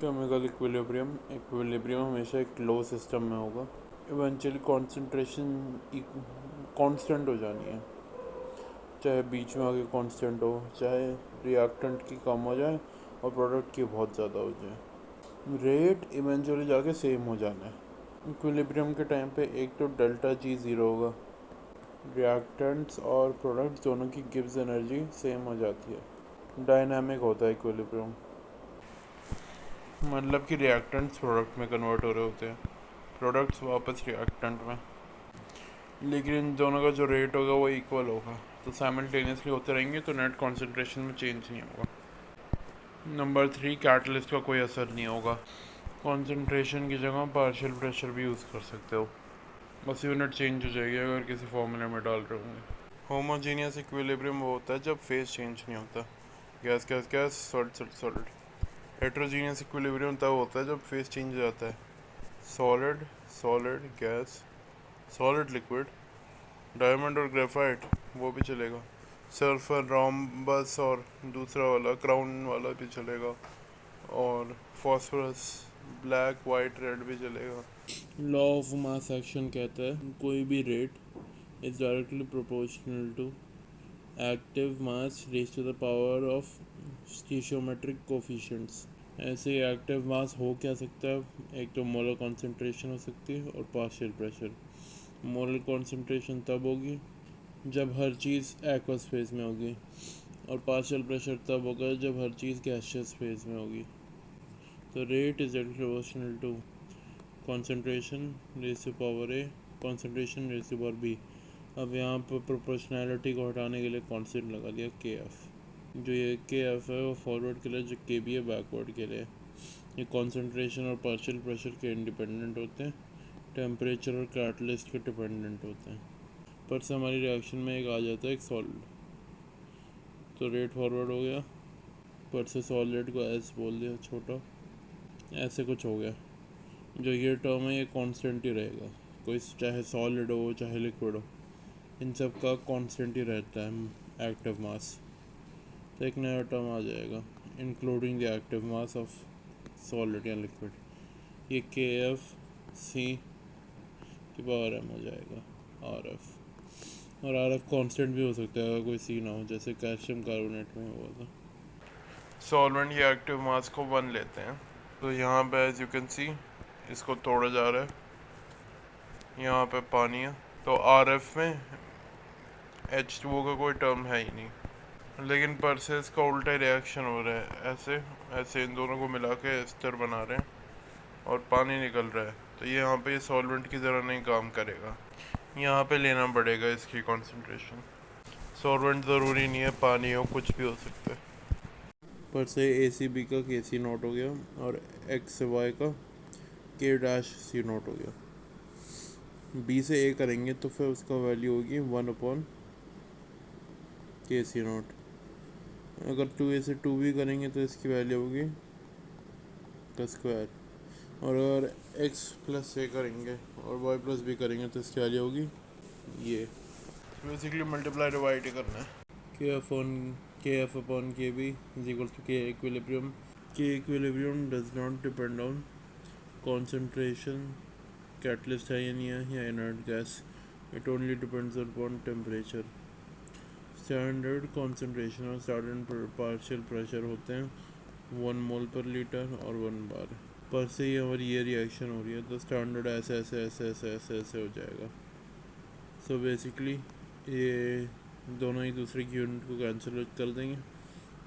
Chemical equilibrium हमेशा एक लो system में होगा। इवेंचुअली कॉन्सेंट्रेशन कांस्टेंट हो जानी है, चाहे बीच में आगे कांस्टेंट हो, चाहे रिएक्टेंट की कम हो जाए और प्रोडक्ट की बहुत ज़्यादा हो जाए, रेट इवेंचुअली जाके सेम हो जाना है। इक्विलिब्रियम के टाइम पे एक तो डेल्टा जी ज़ीरो होगा, रिएक्टेंट्स और प्रोडक्ट दोनों की गिब्स एनर्जी सेम हो जाती है। डायनामिक होता है इक्विलिब्रियम, मतलब कि रिएक्टेंट्स प्रोडक्ट में कन्वर्ट हो रहे होते हैं, प्रोडक्ट्स वापस रिएक्टेंट में, लेकिन इन दोनों का जो रेट होगा वो इक्वल होगा, तो साइमल्टेनियसली होते रहेंगे, तो नेट कॉन्सेंट्रेशन में चेंज नहीं होगा। नंबर 3, कैटलिस्ट का कोई असर नहीं होगा। कॉन्सेंट्रेशन की जगह पार्शियल प्रेशर भी यूज़ कर सकते हो, बस यूनिट चेंज हो जाएगी अगर किसी फॉर्मूले में डाल रहे होंगे। होमोजीनियस इक्विलिब्रियम वो होता है जब फेज चेंज नहीं होता, gas gas gas solid solid solid. Heterogeneous equilibrium तब होता है जब फेज चेंज हो जाता है, solid solid gas solid liquid. Diamond और ग्रेफाइट वो भी चलेगा, सल्फर रोम्बस और दूसरा वाला क्राउन वाला भी चलेगा, और फॉस्फोरस ब्लैक वाइट रेड भी चलेगा। लॉ ऑफ मास एक्शन कहता है कोई भी rate is directly proportional to active mass raise to the power of stoichiometric coefficients. ऐसे एक्टिव मास हो क्या सकता है, एक तो मोलर कॉन्सेंट्रेशन हो सकती है और पार्शियल प्रेशर। मोलर कॉन्सेंट्रेशन तब होगी जब हर चीज़ एक्वस फेज में होगी, और पार्शियल प्रेशर तब होगा जब हर चीज़ गैसियस फेज में होगी। तो rate is proportional to concentration raise to power A, concentration raise to power B. अब यहाँ पर प्रोपोर्शनैलिटी को हटाने के लिए कॉन्स्टेंट लगा दिया के एफ। जो ये के एफ है वो फॉरवर्ड के लिए, जो के बी है बैकवर्ड के लिए। ये कॉन्सेंट्रेशन और पार्शियल प्रेशर के इंडिपेंडेंट होते हैं, टेम्परेचर और कैटलिस्ट के डिपेंडेंट होते हैं। पर से हमारी रिएक्शन में एक आ जाता है एक सॉलिड, तो रेट फॉरवर्ड हो गया, पर से सॉलिड को एस बोल दिया छोटा, ऐसे कुछ हो गया। जो ये टर्म है ये कांस्टेंट ही रहेगा, कोई चाहे सॉलिड हो चाहे लिक्विड हो, इन सब का कांस्टेंट ही रहता है एक्टिव मास। तो एक नया टर्म आ जाएगा including the active mass of solid या लिक्विड, ये के एफ सी की पावर एम हो जाएगा आर एफ। और आर एफ कॉन्स्टेंट भी हो सकता है अगर कोई सी ना हो, जैसे कैल्शियम कार्बोनेट में हुआ था। सॉल्वेंट या एक्टिव मास को 1 लेते हैं, तो यहाँ पे एज यू कैन सी इसको तोड़ा जा रहा है, यहाँ पे पानी है, तो आर एफ में H2O का कोई टर्म है ही नहीं, लेकिन पर से इसका उल्टा रिएक्शन हो रहा है, ऐसे ऐसे इन दोनों को मिला के एस्टर बना रहे हैं और पानी निकल रहा है, तो ये यहाँ पे ये सॉल्वेंट की तरह नहीं काम करेगा, यहाँ पे लेना पड़ेगा इसकी कॉन्सेंट्रेशन। सॉल्वेंट ज़रूरी नहीं है पानी हो, कुछ भी हो सकता है। पर से ए सी बी का के सी नोट हो गया और एक्स से वाई का के डैश सी नोट हो गया। बी से ए करेंगे तो फिर उसका वैल्यू होगी 1 के सी नोट। अगर 2a से 2b करेंगे तो इसकी वैल्यू होगी का स्क्वायर, और अगर x प्लस ए करेंगे और y प्लस बी करेंगे तो इसकी वैल्यू होगी ये। बेसिकली मल्टीप्लाई डिवाइड ही करना है। के F upon K B is equal to K equilibrium. के equilibrium does not depend on concentration, catalyst है या नहीं है या inert gas, it only depends upon temperature. Standard concentration और स्टैंडर्ड पार्शियल प्रेशर होते हैं 1 मोल पर लीटर और 1 बार। पर से ही हमारी ये रिएक्शन हो रही है, तो स्टैंडर्ड ऐसे ऐसे ऐसे ऐसे ऐसे ऐसे हो जाएगा। सो बेसिकली ये दोनों ही दूसरे की यूनिट को कैंसिल कर देंगे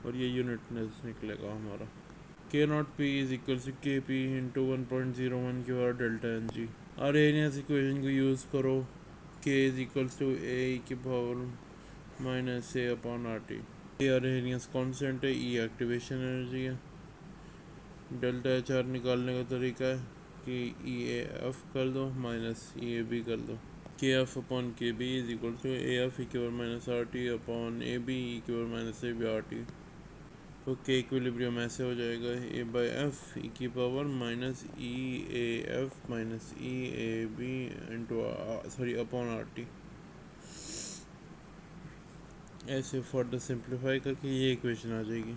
और ये यूनिटनेस निकलेगा हमारा। K not P is equal to K P into 1.01 की power delta N G. Arrhenius equation को यूज़ करो, K is equal to A की power minus A upon R T. A Arrhenius constant है, ई एक्टिवेशन एनर्जी है। Delta H R निकालने का तरीका है कि ई ए एफ कर दो माइनस ई ए बी कर दो। K F upon K B is equal to A F E की power minus R T upon A B E की power minus A B R T. तो K equilibrium ऐसे हो जाएगा ए by F E की power minus E A F minus E A B into sorry upon R T. ऐसे further simplify करके ये equation आ जाएगी।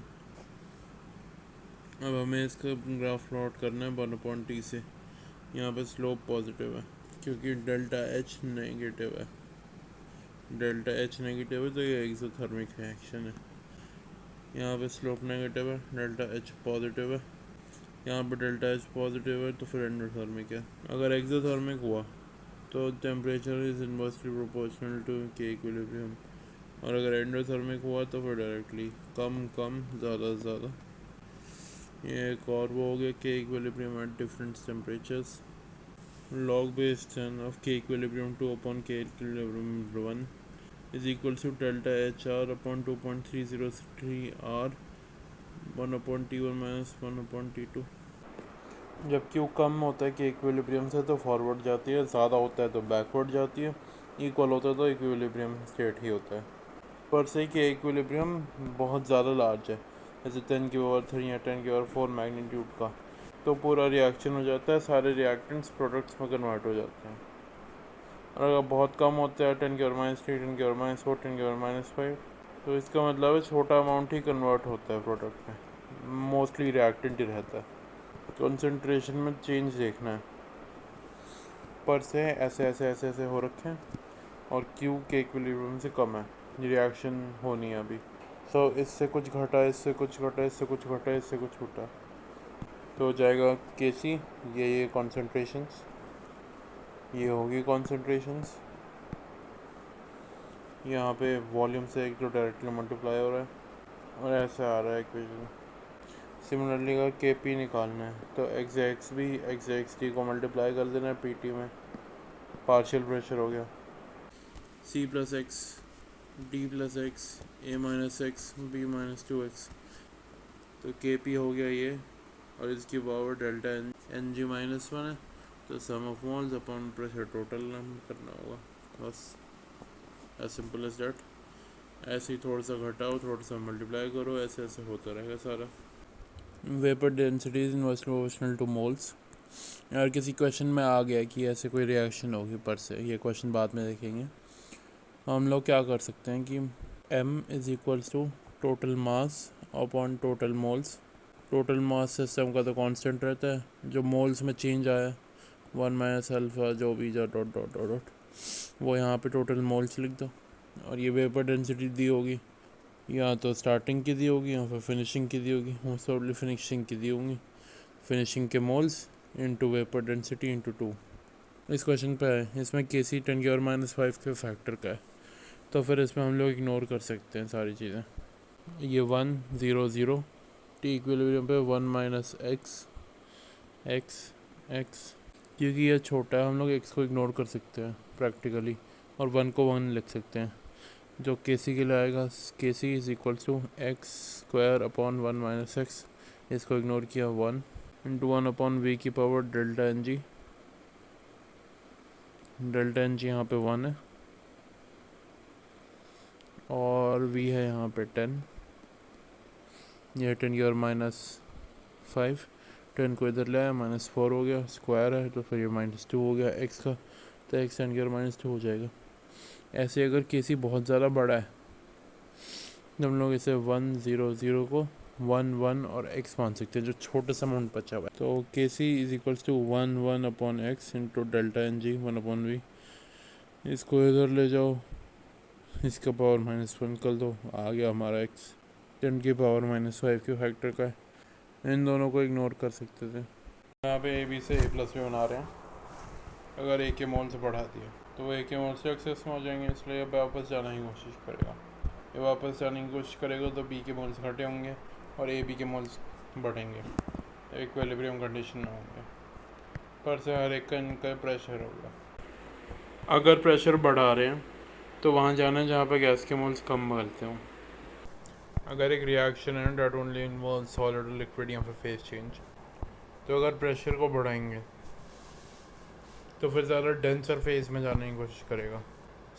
अब हमें इसका ग्राफ प्लॉट करना है 1/t से। यहाँ पे स्लोप पॉजिटिव है क्योंकि डेल्टा एच नेगेटिव है। डेल्टा एच नेगेटिव है तो ये एक्सोथर्मिक रिएक्शन है। यहाँ पे स्लोप नेगेटिव है, डेल्टा एच पॉजिटिव है। यहाँ पे डेल्टा एच पॉजिटिव है तो फिर एंडोथर्मिक है। अगर एक्सोथर्मिक हुआ तो temperature is inversely proportional to K equilibrium, और अगर एंडोथर्मिक हुआ तो फिर डायरेक्टली कम कम ज़्यादा ज़्यादा। ये एक और वो हो गया के equilibrium at different temperatures. log base 10 of k equilibrium 2 upon k equilibrium 1 is equal to delta hr upon 2.303 r 1 upon t1 minus 1 upon t2। जब Q कम होता है कि इक्विलिब्रियम से तो फॉरवर्ड जाती है, ज़्यादा होता है तो बैकवर्ड जाती है, इक्वल होता है तो इक्विलिब्रियम स्टेट ही होता है। पर से कि इक्विलिब्रियम बहुत ज़्यादा लार्ज है, जैसे 10⁻³ या 10⁻⁴ मैग्नीट्यूड का, तो पूरा रिएक्शन हो जाता है, सारे रिएक्टेंट्स प्रोडक्ट्स में कन्वर्ट हो जाते हैं। और अगर बहुत कम होता है 10⁻³ 10⁻⁴ 10⁻⁵, तो इसका मतलब है छोटा अमाउंट ही कन्वर्ट होता है प्रोडक्ट में, मोस्टली रिएक्टेंट ही रहता है। कंसंट्रेशन में चेंज देखना है। पर से ऐसे ऐसे ऐसे ऐसे हो रखे हैं और क्यू के इक्विलिब्रियम से कम है, रिएक्शन होनी है अभी। सो इससे कुछ घटा, इससे कुछ घटा, इससे कुछ घटा, इससे कुछ घटा, तो हो जाएगा केसी। ये कॉन्सेंट्रेशंस, ये होगी कॉन्सेंट्रेशंस। यहाँ पे वॉल्यूम से एक तो डायरेक्टली मल्टीप्लाई हो रहा है और ऐसे आ रहा है इक्वेशन। सिमिलरली अगर के पी निकालना है तो एक्स भी एक्स टी को मल्टीप्लाई कर देना है पी टी में, पार्शियल प्रेशर हो गया C plus X D plus X A minus X B minus 2x, तो के पी हो गया ये, और इसकी पावर डेल्टा एन जी -1 है, तो sum of moles upon pressure total करना होगा, बस एज सिंपल एज डैट। ऐसे ही थोड़ा सा घटाओ, थोड़ा सा मल्टीप्लाई करो, ऐसे ऐसे होता रहेगा सारा। Vapour density is inversely proportional two moles. यार किसी क्वेश्चन में आ गया कि ऐसे कोई रिएक्शन होगी पर से, ये क्वेश्चन बाद में देखेंगे। हम लोग क्या कर सकते हैं कि m is equals to total mass upon total moles. Total mass system का तो कांस्टेंट रहता है, जो मोल्स में चेंज आया 1 माइनस अल्फ़ा जो भी जो डॉट डॉट डॉट डॉट, वो यहाँ पे टोटल मोल्स लिख दो। और ये वेपर डेंसिटी दी होगी, या तो स्टार्टिंग की दी होगी या फिर फिनिशिंग की दी होगी, मोस्ट प्रॉब्ली फिनिशिंग की दी होंगी। फिनिशिंग के moles into vapour density into 2 इस क्वेश्चन पे है। इसमें के सी 10⁻⁵ के फैक्टर का है, तो फिर इसमें हम लोग इग्नोर कर सकते हैं सारी चीज़ें। ये 1 0 0 टी इक्विलिब्रियम पे 1 माइनस एक्स एक्स एक्स, क्योंकि ये छोटा है हम लोग एक्स को इग्नोर कर सकते हैं प्रैक्टिकली, और 1 को 1 लिख सकते हैं। जो के सी के लिए आएगा, K C is equals to x² upon 1 minus X, इसको इग्नोर किया 1 इंटू 1 अपॉन वी की power delta N G. Delta N G यहाँ पे 1 है और वी है यहाँ पे 10, यह 10⁻⁵। 10 को इधर ले आया, -4 हो गया, स्क्वायर है तो फिर ये -2 हो गया एक्स का, तो एक्स 10⁻² हो जाएगा। ऐसे अगर के सी बहुत ज़्यादा बड़ा है तो हम लोग इसे 1 0 0 को 1 1 और x मान सकते हैं, जो छोटा सा अमाउंट बचा हुआ है। तो K C is equals to 1 1 upon X into delta N G 1 upon V. इसको इधर ले जाओ, इसका पावर -1 कर दो, आ गया हमारा x 10 की पावर -5 के फैक्टर का है। इन दोनों को इग्नोर कर सकते थे। यहाँ पे ए बी से ए प्लस बी बना रहे हैं, अगर ए के मोल से बढ़ा दिया तो वो ए के मोल से एक्सेस में हो जाएंगे, इसलिए अब वापस जाने की कोशिश करेगा। ये वापस जाने की कोशिश करेगा तो बी के मोल्स घटे होंगे और ए बी के मोल्स बढ़ेंगे, इक्विलिब्रियम कंडीशन में होंगे। पर से हर एक का इनका प्रेशर होगा। अगर प्रेशर बढ़ा रहे हैं तो वहाँ जाना है जहाँ पे गैस के मोल्स कम बदलते हों। अगर एक रिएक्शन है डेट ओनली इन्वॉल्व सॉलिड और लिक्विड या फिर फेस चेंज, तो अगर प्रेशर को बढ़ाएंगे तो फिर ज़्यादा डेंसर फेज में जाने की कोशिश करेगा।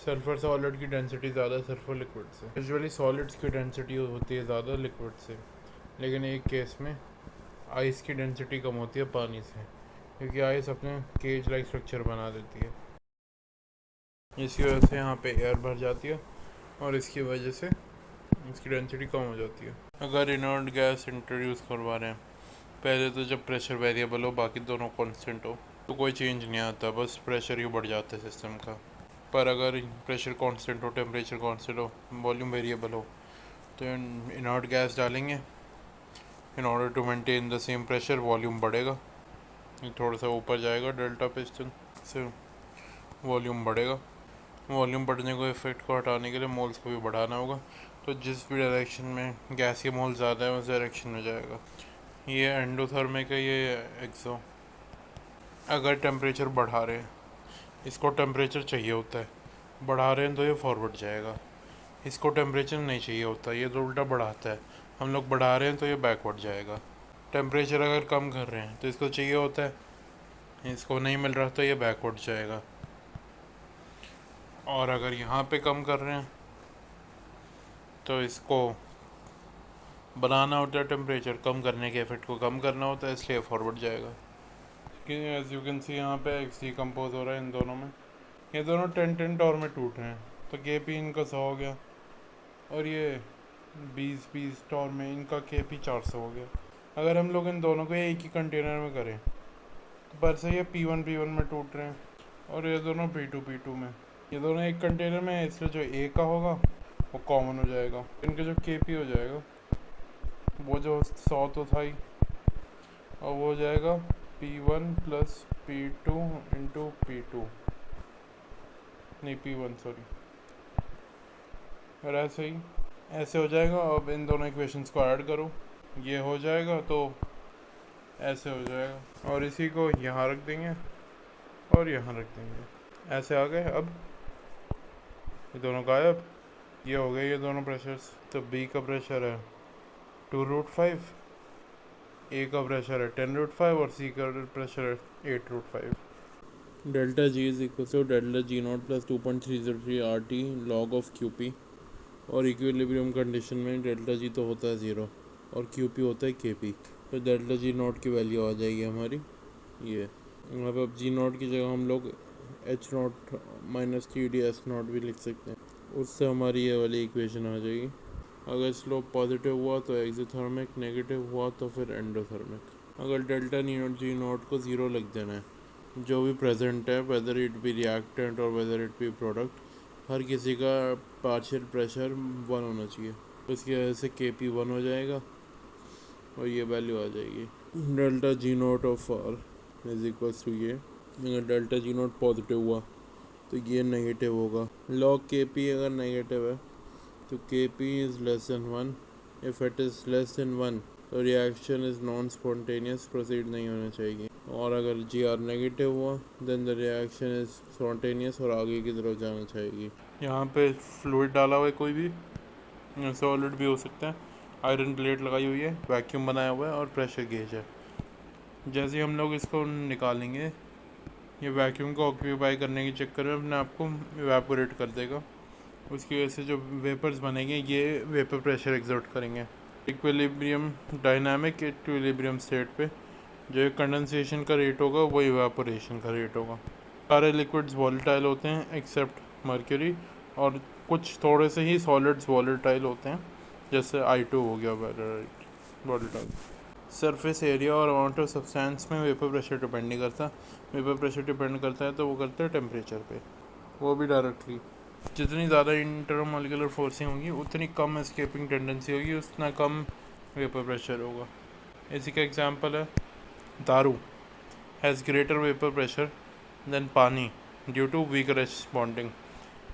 सल्फर सॉलिड की डेंसिटी ज़्यादा सल्फर लिक्विड से, यूजुअली सॉलिड्स की डेंसिटी होती है ज़्यादा लिक्विड से, लेकिन एक केस में आइस की डेंसिटी कम होती है पानी से, क्योंकि आइस अपने केज लाइक स्ट्रक्चर बना देती है। इसकी वजह से यहाँ पे एयर भर जाती है और इसकी वजह से इसकी डेंसिटी कम हो जाती है। अगर इनर्ट गैस इंट्रोड्यूस करवा रहे हैं पहले तो जब प्रेशर वेरिएबल हो बाकी दोनों कांस्टेंट हो तो कोई चेंज नहीं आता, बस प्रेशर ही बढ़ जाता है सिस्टम का। पर अगर प्रेशर कांस्टेंट हो, टेम्परेचर कांस्टेंट हो, वॉल्यूम वेरिएबल हो तो इनर्ट गैस डालेंगे, in order to maintain the same pressure volume बढ़ेगा, ये थोड़ा सा ऊपर जाएगा डेल्टा पिस्टन से, वॉल्यूम बढ़ेगा। वॉल्यूम बढ़ने को इफेक्ट को हटाने के लिए मोल्स को भी बढ़ाना होगा, तो जिस भी डायरेक्शन में गैस के मोल ज़्यादा है उस डायरेक्शन में जाएगा। ये एंडोथर्मिक है, ये एक्सो। अगर टेम्परेचर बढ़ा रहे हैं, इसको टेम्परेचर चाहिए होता है, बढ़ा रहे हैं तो ये फॉरवर्ड जाएगा। इसको टेम्परेचर नहीं चाहिए होता, ये तो उल्टा बढ़ाता है। हम लोग बढ़ा रहे हैं तो ये बैकवर्ड जाएगा। टेम्परेचर अगर कम कर रहे हैं तो इसको चाहिए होता है, इसको नहीं मिल रहा तो ये बैकवर्ड जाएगा। और अगर यहाँ पे कम कर रहे हैं तो इसको बनाना होता है, टेम्परेचर कम करने के इफेक्ट को कम करना होता है, इसलिए फॉरवर्ड जाएगा। एज यू कैन सी यहाँ पे एक्स डिकम्पोज हो रहा है इन दोनों में, ये दोनों 10-10 टॉर में टूट रहे हैं, तो के पी इनका 100 हो गया, और ये 20-20 टॉर में इनका के पी 400 हो गया। अगर हम लोग इन दोनों को एक ही कंटेनर में करें तो पर से ये P1 में टूट रहे हैं, और ये दोनों P2 में। ये दोनों एक कंटेनर में है, इसलिए जो ए का होगा वो कॉमन हो जाएगा, इनका जो के पी हो जाएगा वो जो 100 तो था ही, और वो हो जाएगा P1 plus P2 into P2, नहीं P1 सॉरी, और ऐसे हो जाएगा। अब इन दोनों इक्वेशंस को ऐड करो, ये हो जाएगा तो ऐसे हो जाएगा, और इसी को यहाँ रख देंगे और यहाँ रख देंगे, ऐसे आ गए। अब ये दोनों गायब, ये हो गए ये दोनों प्रेशर्स। तो बी का प्रेशर है 2√5, ए का प्रेशर है 10√5 और सी का प्रेशर है 8√5। Delta G is equal to delta G not plus 2.303 R T log of Q P, और इक्विलिब्रियम कंडीशन में डेल्टा जी तो होता है 0 और क्यू पी होता है के पी, तो डेल्टा जी नॉट की वैल्यू आ जाएगी हमारी ये। अब जी नॉट की जगह हम लोग H not minus T D S not भी लिख सकते हैं, उससे हमारी ये वाली इक्वेशन आ जाएगी। अगर स्लोप पॉजिटिव हुआ तो एक्सोथर्मिक, नेगेटिव हुआ तो फिर एंडोथर्मिक। अगर डेल्टा जी नॉट को 0 लिख देना है, जो भी प्रेजेंट है वेदर इट बी रिएक्टेंट और वेदर इट बी प्रोडक्ट, हर किसी का पार्शियल प्रेशर 1 होना चाहिए, उसकी वजह से के पी 1 हो जाएगा और ये वैल्यू आ जाएगी delta G not of R is equals to ये। अगर डेल्टा जी नॉट पॉजिटिव हुआ तो ये नेगेटिव होगा, लॉग के पी अगर नेगेटिव है तो K P is less than 1, if it is less than 1 तो reaction is non spontaneous, proceed नहीं होना चाहिए। और अगर जी आर नेगेटिव हुआ then the reaction is spontaneous और आगे की तरफ जाना चाहिए। यहाँ पे फ्लूइड डाला हुआ है, कोई भी सॉलिड भी हो सकता है, आयरन प्लेट लगाई हुई है, वैक्यूम बनाया हुआ है और प्रेशर गेज है। जैसे ही हम लोग इसको निकालेंगे, ये वैक्यूम को ऑक्यूपाई करने के चक्कर में अपने आप को इवेपोरेट कर देगा, उसकी वजह से जो वेपर्स बनेंगे ये वेपर प्रेशर एग्जर्ट करेंगे। इक्विलिब्रियम डायनामिक इक्विलिब्रियम स्टेट पे जो कंडेंसेशन का रेट होगा वो इवेपोरेशन का रेट होगा। सारे लिक्विड्स वॉलेटाइल होते हैं एक्सेप्ट मर्क्यूरी, और कुछ थोड़े से ही सॉलिड्स वॉलेटाइल होते हैं, जैसे I2 हो गया वॉलेटाइल। सरफेस एरिया और अमाउंट ऑफ सब्सटेंस में वेपर प्रेशर डिपेंड नहीं करता, वेपर प्रेशर डिपेंड करता है तो वो करता है टेम्परेचर पे, वो भी डायरेक्टली। जितनी ज़्यादा इंटरमोलिकुलर फोर्सिंग होगी उतनी कम एस्केपिंग टेंडेंसी होगी, उतना कम वेपर प्रेशर होगा। इसी का एग्जांपल है दारू has greater vapour pressure than पानी due to weaker H bonding,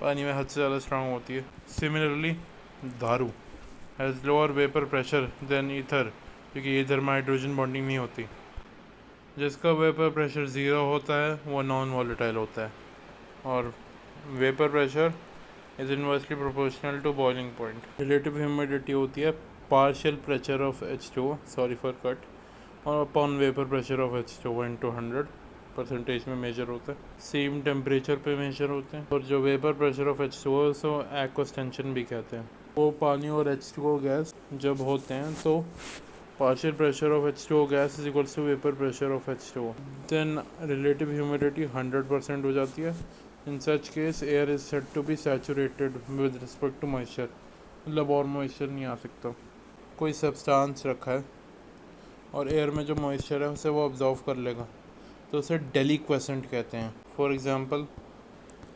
पानी में हद से ज़्यादा स्ट्रांग होती है। सिमिलरली दारू has lower vapour pressure than ether, क्योंकि ईथर में हाइड्रोजन बॉन्डिंग नहीं होती। जिसका वेपर प्रेशर 0 होता है वो नॉन वॉलेटाइल होता है, और vapour pressure is inversely proportional to boiling point. Relative humidity होती है partial pressure of H2O, sorry for cut, और upon vapour pressure of H2O into 100 percentage में मेजर होता है, सेम टेम्परेचर पे मेजर होते हैं। और जो वेपर प्रेशर ऑफ H2O उसको एक्वस टेंशन भी कहते हैं। वो पानी और H2O गैस जब होते हैं तो partial pressure of H2O gas is equals to vapor pressure of H2O, then relative humidity 100% हो जाती है। In such case air is said to be saturated with respect to moisture, मतलब और moisture नहीं आ सकता। कोई सब्सटेंस रखा है और एयर में जो मॉइस्चर है उसे वो ऑब्जॉर्व कर लेगा, तो उसे डेलिक्वेसेंट कहते हैं। फॉर एग्ज़ाम्पल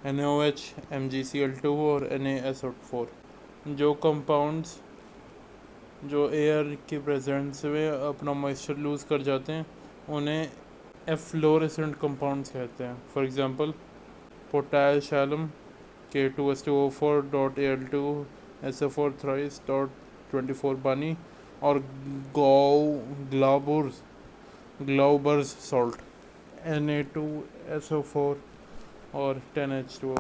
NaOH, MgCl2 और NaSO4। जो कंपाउंड्स जो एयर की प्रेजेंस में अपना मॉइस्चर लूज़ कर जाते हैं उन्हें एफ्लोरेसेंट कंपाउंड्स कहते हैं। For example potash alum K2SO4.Al2SO4 thrice.24 पानी और ग्लाउबर्स सॉल्ट Na2SO4 और 10H2O।